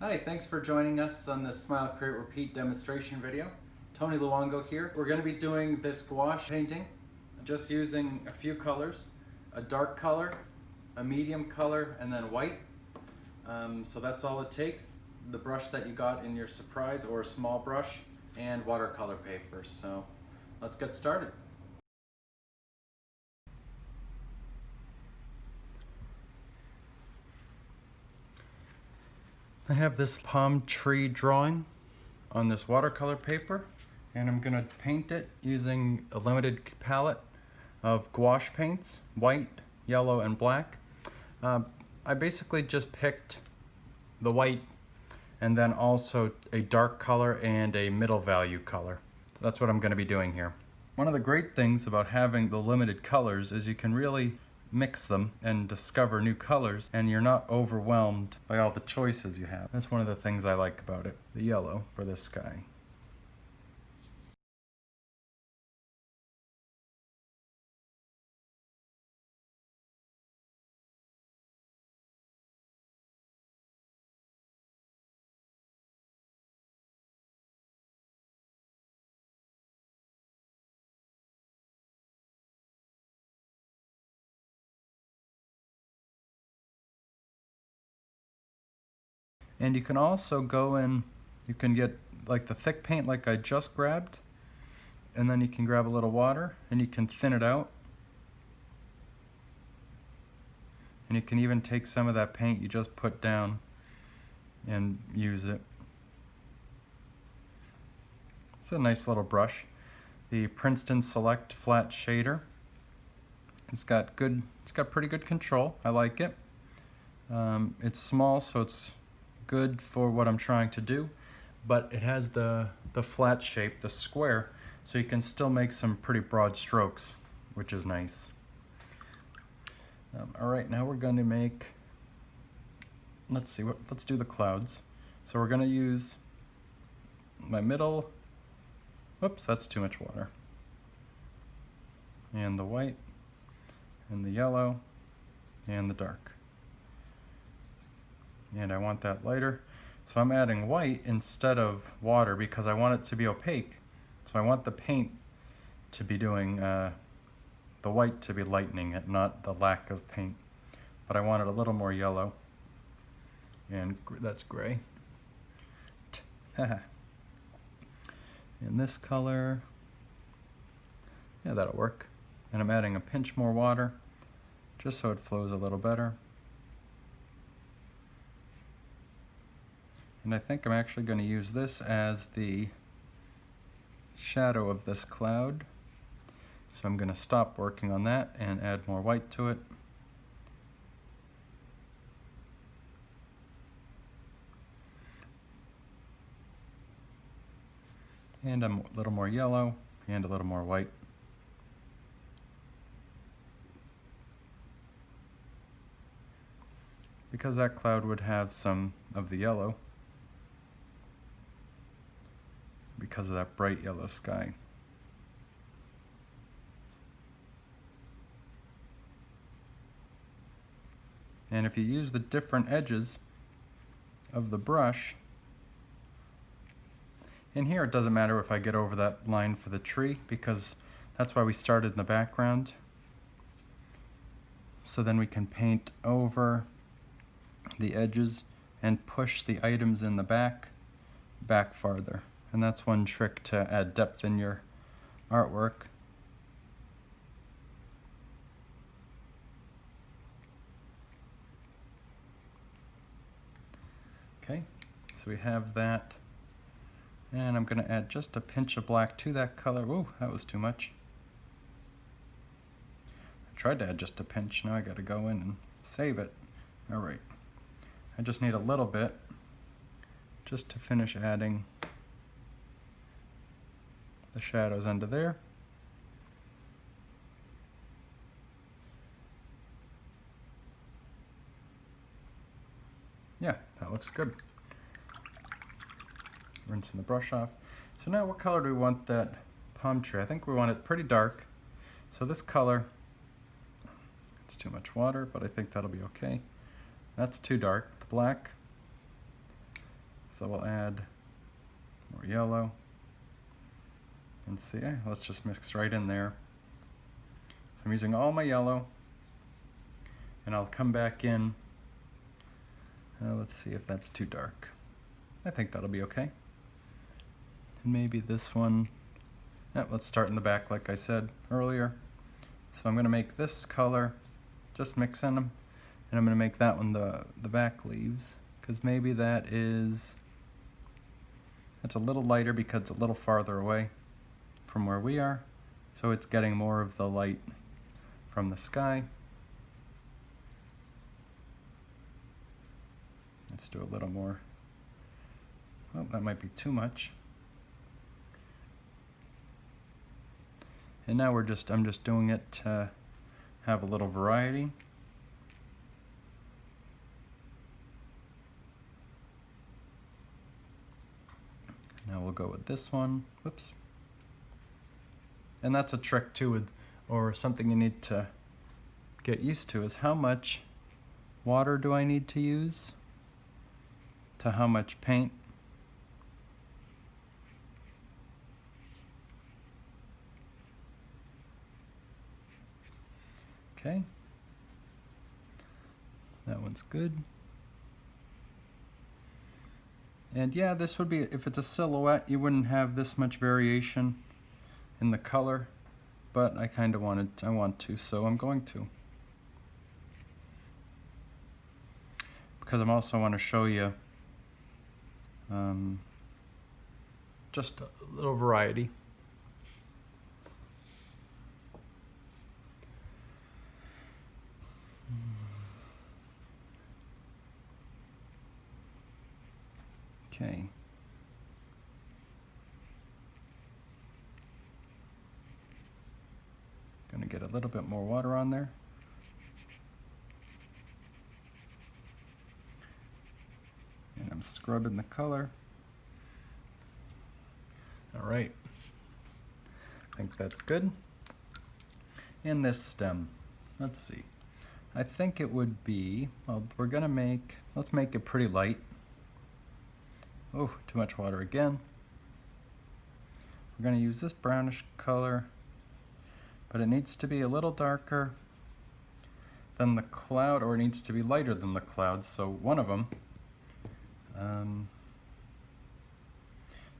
Hi, thanks for joining us on this Smile, Create, Repeat demonstration video. Tony Luongo here. We're going to be doing this gouache painting just using a few colors, a dark color, a medium color, and then white. So that's all it takes. The brush that you got in your surprise or a small brush and watercolor paper. So let's get started. I have this palm tree drawing on this watercolor paper, and I'm going to paint it using a limited palette of gouache paints, white, yellow, and black. I basically just picked the white and then also a dark color and a middle value color. So that's what I'm going to be doing here. One of the great things about having the limited colors is you can really mix them and discover new colors, and you're not overwhelmed by all the choices you have. That's one of the things I like about it. The yellow for this sky. And you can also go in, you can get like the thick paint like I just grabbed, and then you can grab a little water and you can thin it out. And you can even take some of that paint you just put down and use it. It's a nice little brush. The Princeton Select Flat Shader. It's got pretty good control. I like it. It's small, so it's good for what I'm trying to do, but it has the flat shape, the square, so you can still make some pretty broad strokes, which is nice. All right, now we're going to make, let's do the clouds. So we're going to use my middle, whoops, that's too much water, and the white, and the yellow, and the dark. And I want that lighter, so I'm adding white instead of water because I want it to be opaque. So I want the paint to be doing, the white to be lightening it, not the lack of paint. But I want it a little more yellow, and that's gray. And this color, yeah, that'll work. And I'm adding a pinch more water, just so it flows a little better. And I think I'm actually going to use this as the shadow of this cloud. So I'm going to stop working on that and add more white to it. And a little more yellow and a little more white. Because that cloud would have some of the yellow, because of that bright yellow sky. And if you use the different edges of the brush, in here it doesn't matter if I get over that line for the tree, because that's why we started in the background. So then we can paint over the edges and push the items in the back farther. And that's one trick to add depth in your artwork. Okay, so we have that. And I'm going to add just a pinch of black to that color. Whoa, that was too much. I tried to add just a pinch. Now I got to go in and save it. All right. I just need a little bit just to finish adding the shadows under there. Yeah, that looks good. Rinsing the brush off. So now what color do we want that palm tree? I think we want it pretty dark. So this color, it's too much water, but I think that'll be okay. That's too dark. The black, So we'll add more yellow. And see, let's just mix right in there. So I'm using all my yellow, and I'll come back in. Let's see if that's too dark. I think that'll be okay. And maybe this one, let's start in the back like I said earlier. So I'm gonna make this color, just mix in them, and I'm gonna make that one the back leaves, because maybe that's a little lighter because it's a little farther away from where we are, so it's getting more of the light from the sky. Let's do a little more. Oh, that might be too much. And now I'm just doing it to have a little variety. Now we'll go with this one. Whoops. And that's a trick too, or something you need to get used to, is how much water do I need to use to how much paint. Okay, that one's good. And yeah, this would be, if it's a silhouette, you wouldn't have this much variation in the color, but I kind of want to, so I'm going to. Because I also want to show you just a little variety. Okay. Gonna get a little bit more water on there. And I'm scrubbing the color. All right. I think that's good. And this stem, let's see. I think it would be, well, let's make it pretty light. Oh, too much water again. We're going to use this brownish color, but it needs to be a little darker than the cloud, or it needs to be lighter than the cloud, so one of them.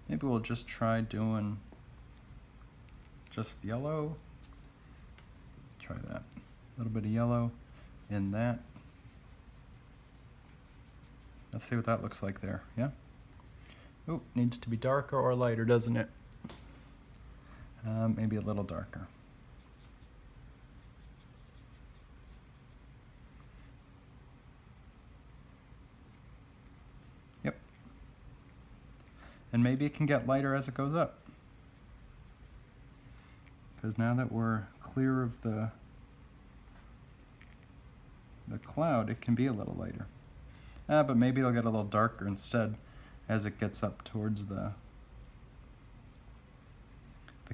Maybe we'll just try doing just yellow. Try that. A little bit of yellow in that. Let's see what that looks like there, yeah? Oh, needs to be darker or lighter, doesn't it? Maybe a little darker. Yep. And maybe it can get lighter as it goes up. Because now that we're clear of the cloud, it can be a little lighter. But maybe it'll get a little darker instead as it gets up towards the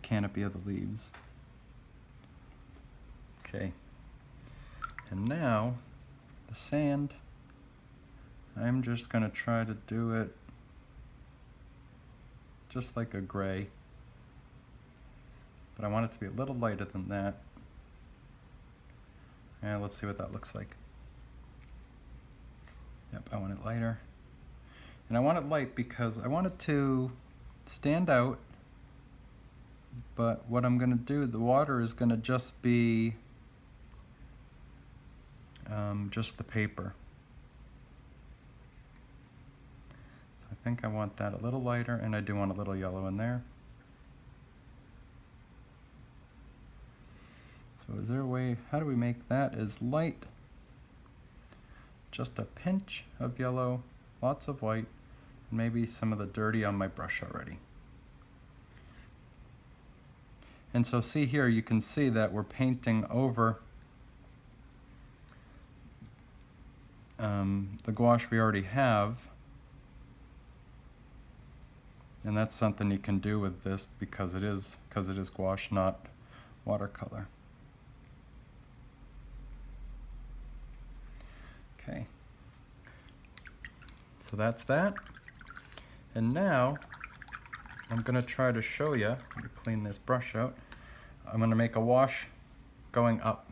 canopy of the leaves. Okay. And now the sand, I'm just going to try to do it just like a gray, but I want it to be a little lighter than that. And let's see what that looks like. Yep, I want it lighter. And I want it light because I want it to stand out, but what I'm going to do, the water is going to just be just the paper. So I think I want that a little lighter, and I do want a little yellow in there. So is there a way, how do we make that as light? Just a pinch of yellow, lots of white, and maybe some of the dirty on my brush already. And so see here, you can see that we're painting over the gouache we already have. And that's something you can do with this because it is gouache, not watercolor. Okay. So that's that. And now I'm gonna try to show you, let me clean this brush out. I'm gonna make a wash going up.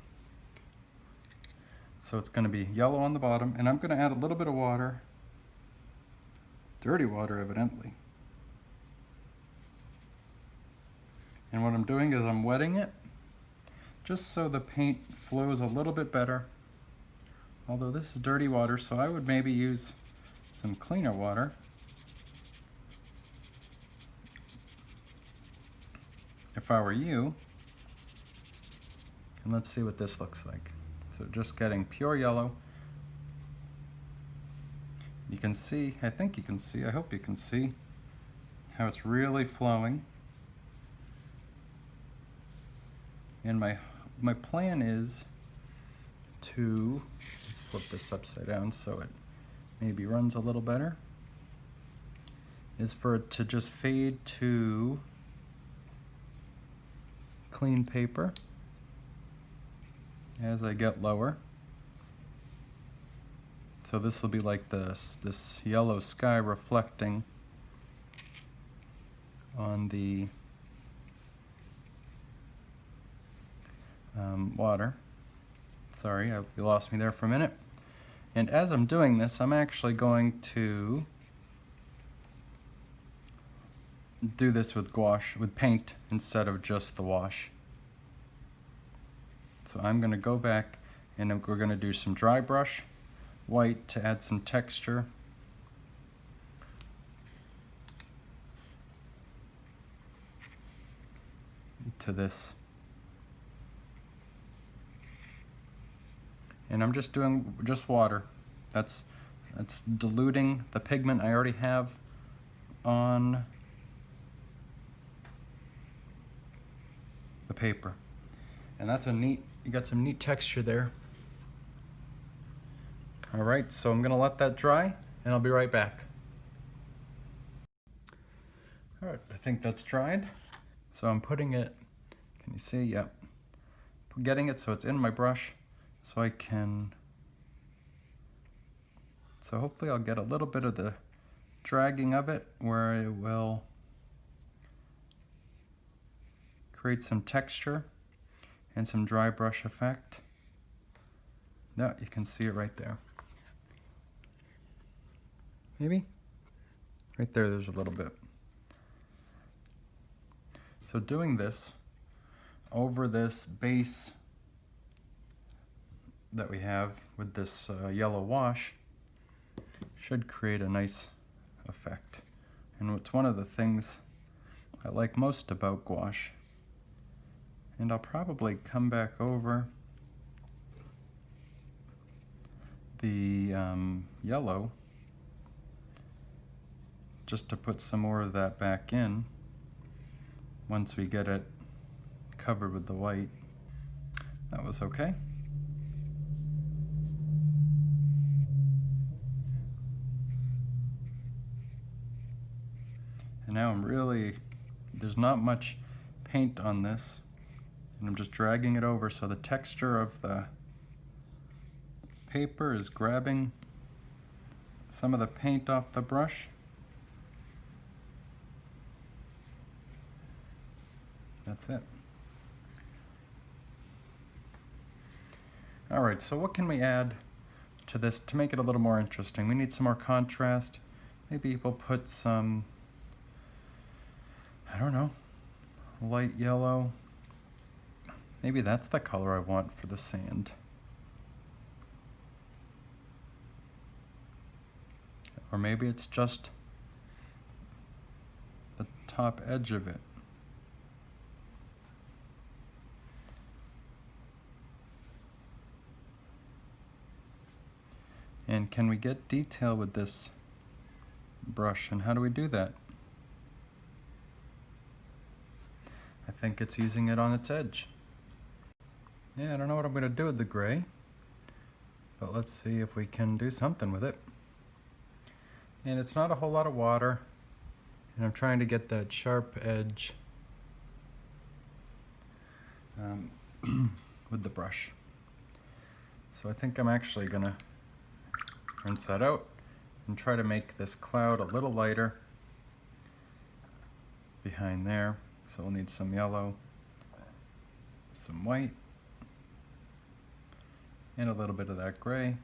So it's gonna be yellow on the bottom, and I'm gonna add a little bit of water, dirty water evidently. And what I'm doing is I'm wetting it, just so the paint flows a little bit better. Although this is dirty water, so I would maybe use some cleaner water. If I were you. And let's see what this looks like. So just getting pure yellow. You can see, I think you can see, I hope you can see how it's really flowing. And my plan is to, let's flip this upside down so it maybe runs a little better, is for it to just fade to clean paper as I get lower. So this will be like this yellow sky reflecting on the water. Sorry, you lost me there for a minute. And as I'm doing this, I'm actually going to do this with gouache, with paint, instead of just the wash. So I'm going to go back and we're going to do some dry brush white to add some texture. To this. And I'm just doing just water. That's diluting the pigment I already have on the paper. And that's you got some neat texture there. All right, so I'm gonna let that dry and I'll be right back. All right, I think that's dried. So I'm putting it, can you see? Yep. Getting it so it's in my brush so I can, so hopefully I'll get a little bit of the dragging of it where it will create some texture and some dry brush effect. Yeah, you can see it right there. Maybe? Right there, there's a little bit. So doing this over this base that we have with this yellow wash should create a nice effect. And it's one of the things I like most about gouache. And I'll probably come back over the yellow just to put some more of that back in once we get it covered with the white. That was okay. And now there's not much paint on this, and I'm just dragging it over so the texture of the paper is grabbing some of the paint off the brush. That's it. All right, so what can we add to this to make it a little more interesting? We need some more contrast. Maybe we'll put some, I don't know, light yellow. Maybe that's the color I want for the sand. Or maybe it's just the top edge of it. And can we get detail with this brush, and how do we do that? I think it's using it on its edge. Yeah, I don't know what I'm going to do with the gray, but let's see if we can do something with it. And it's not a whole lot of water, and I'm trying to get that sharp edge with the brush. So I think I'm actually going to rinse that out and try to make this cloud a little lighter behind there. So we'll need some yellow, some white, and a little bit of that gray,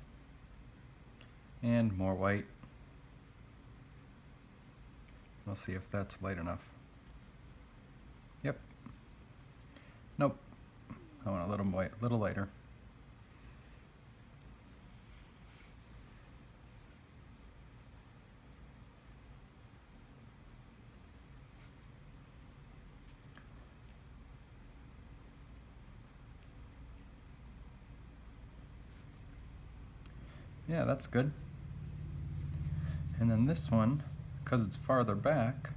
and more white. We'll see if that's light enough. Yep. Nope. I want a little white, a little lighter. Yeah, that's good. And then this one, because it's farther back,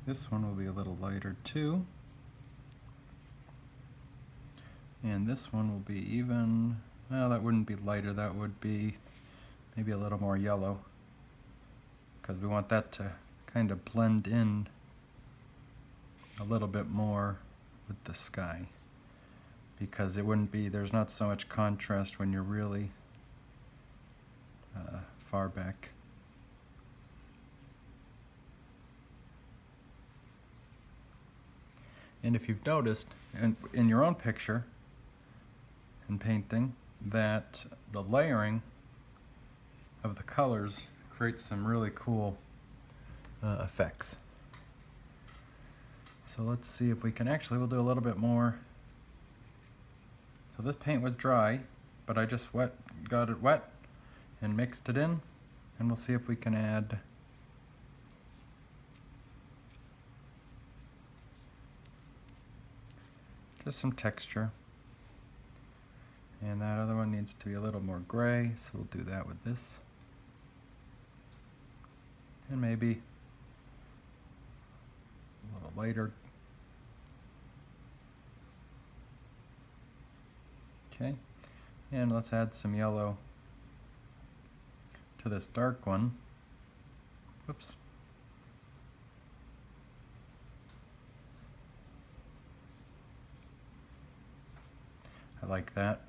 this one will be a little lighter too. And this one will be even, well, that wouldn't be lighter, that would be maybe a little more yellow, because we want that to kind of blend in a little bit more with the sky, because it wouldn't be, there's not so much contrast when you're really far back. And if you've noticed in your own picture and painting that the layering of the colors creates some really cool effects. So let's see if we can, actually we'll do a little bit more. So this paint was dry, but I just got it wet and mixed it in, and we'll see if we can add just some texture. And that other one needs to be a little more gray, so we'll do that with this. And maybe a little lighter. Okay, and let's add some yellow to this dark one. Oops. I like that.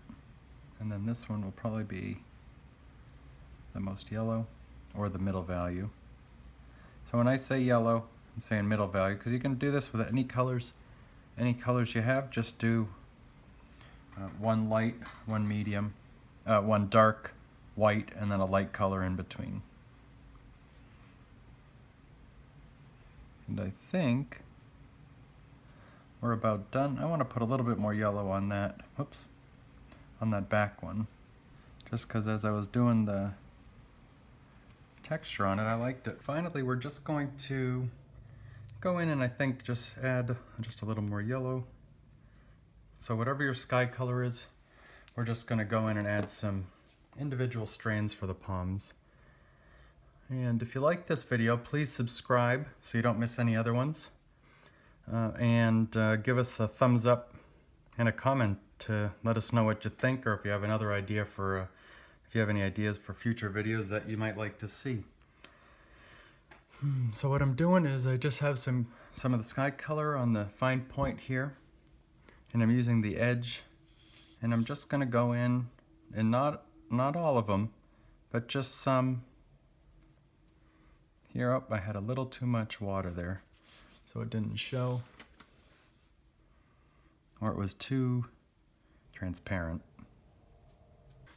And then this one will probably be the most yellow, or the middle value. So when I say yellow, I'm saying middle value, because you can do this with any colors you have. Just do one light, one medium, one dark, white, and then a light color in between. And I think we're about done. I want to put a little bit more yellow on that, whoops, on that back one, just because as I was doing the texture on it, I liked it. Finally, we're just going to go in and I think just add just a little more yellow. So whatever your sky color is, we're just going to go in and add some individual strands for the palms. And if you like this video, please subscribe so you don't miss any other ones. And give us a thumbs up and a comment to let us know what you think, or if you have another idea for, if you have any ideas for future videos that you might like to see. So what I'm doing is I just have some of the sky color on the fine point here, and I'm using the edge, and I'm just going to go in, and not all of them, but just some. Here up, I had a little too much water there, so it didn't show, or it was too transparent.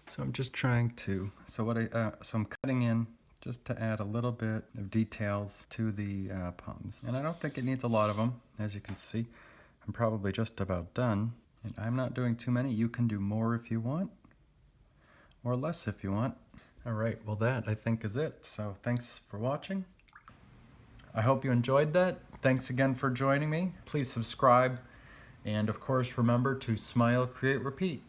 So I'm just trying to, so I'm cutting in just to add a little bit of details to the palms. And I don't think it needs a lot of them, as you can see. I'm probably just about done, and I'm not doing too many. You can do more if you want, or less if you want. All right, well that I think is it. So thanks for watching. I hope you enjoyed that. Thanks again for joining me. Please subscribe, and of course remember to smile, create, repeat.